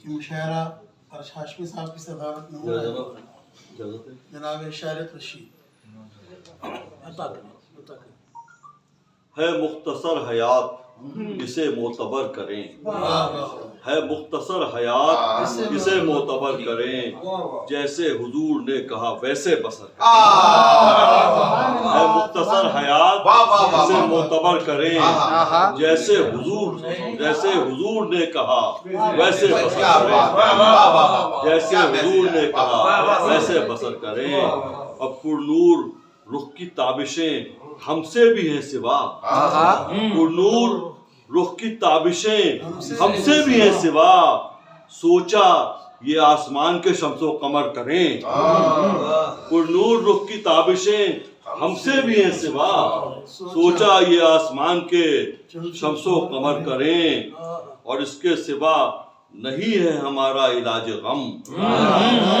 یہ مشاعرہ فرش ہاشمی صاحب کی صدارت میں ہو رہا ہے، جناب اشارت رشید عطا کریں۔ ہے مختصر حیات اسے معتبر کریں، ہے مختصر حیات اسے معتبر کریں، جیسے حضور نے کہا ویسے بسر کریں۔ ہے مختصر حیات اسے معتبر کریں، جیسے حضور نے کہا ویسے بسر کریں، جیسے حضور نے کہا ویسے بسر کریں۔ اب پرنور رخ کی تابشیں ہم سے بھی ہیں سوا، پرنور رخ کی تابشیں ہم سے بھی ہیں سوا، سوچا یہ آسمان کے شمس و قمر کریں۔ پرنور رخ کی تابشیں ہم سے بھی ہیں سوا، سوچا یہ آسمان کے شمس و قمر کریں، اور اس کے سوا نہیں ہے ہمارا علاج غم،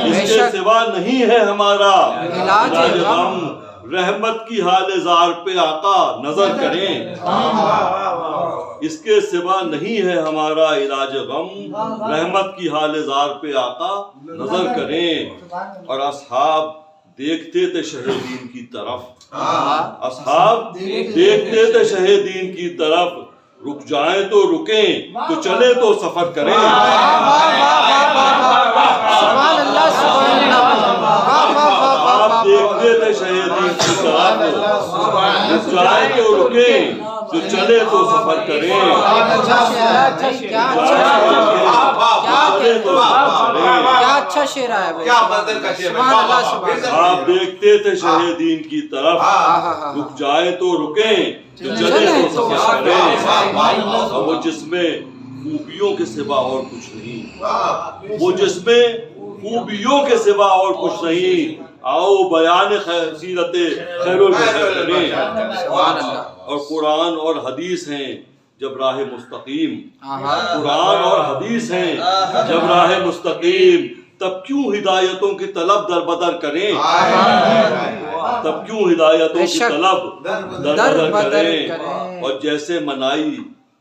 اس کے سوا نہیں ہے ہمارا علاج غم، رحمت کی حال زار پہ آقا نظر کریں۔ اس کے سوا نہیں ہے ہمارا علاج غم، رحمت کی حال زار پہ آقا نظر کریں۔ اور اصحاب دیکھتے تھے شہیدین کی طرف، اصحاب دیکھتے تھے شہیدین کی طرف، رک جائیں تو رکیں، تو چلے تو سفر کریں۔ آپ دیکھتے تھے شہیدین کی طرف، رک جائیں تو رکیں، تو چلے تو سفر کریں۔ کیا اچھا شعر آیا بھائی، آپ دیکھتے تھے شہیدین کی طرف، رک جائیں تو رکیں، تو چلے تو سفر کریں۔ اور وہ جس میں خوبیوں کے سوا اور کچھ نہیں، وہ جس میں خوبیوں کے سوا اور کچھ نہیں، آؤ بیان سیرت خیر البشر کریں۔ اور قرآن اور حدیث ہیں جب راہ مستقیم، قرآن اور حدیث ہیں جب راہ مستقیم، تب کیوں ہدایتوں کی طلب در بدر کریں، تب کیوں ہدایتوں کی طلب در بدر کریں۔ اور جیسے منائی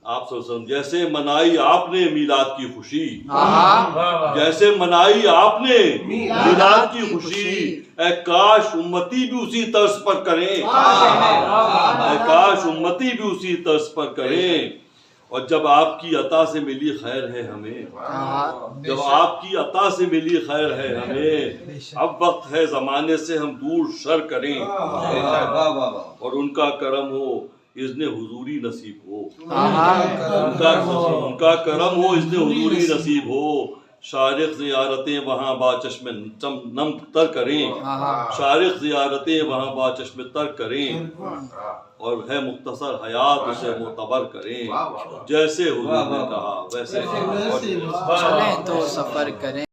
آپ صلی اللہ علیہ وسلم، جیسے منائی آپ نے میلاد کی خوشی، جیسے منائی آپ نے میلاد کی خوشی، اے کاش امتی بھی اسی طرز پر کریں، اے کاش امتی بھی اسی طرز پر کریں۔ اور جب آپ کی عطا سے ملی خیر ہے ہمیں، جب آپ کی عطا سے ملی خیر ہے ہمیں، اب وقت ہے زمانے سے ہم دور شر کریں، اور ان کا کرم ہو اذن حضوری نصیب ہو، ان کا کرم ہو اذن حضوری نصیب ہو، شارق زیارتیں وہاں با چشم نم تر کریں، شارق زیارتیں وہاں با چشم تر کریں، اور ہے مختصر حیات اسے معتبر کریں، جیسے حضور نے کہا ویسے چلیں تو سفر کریں۔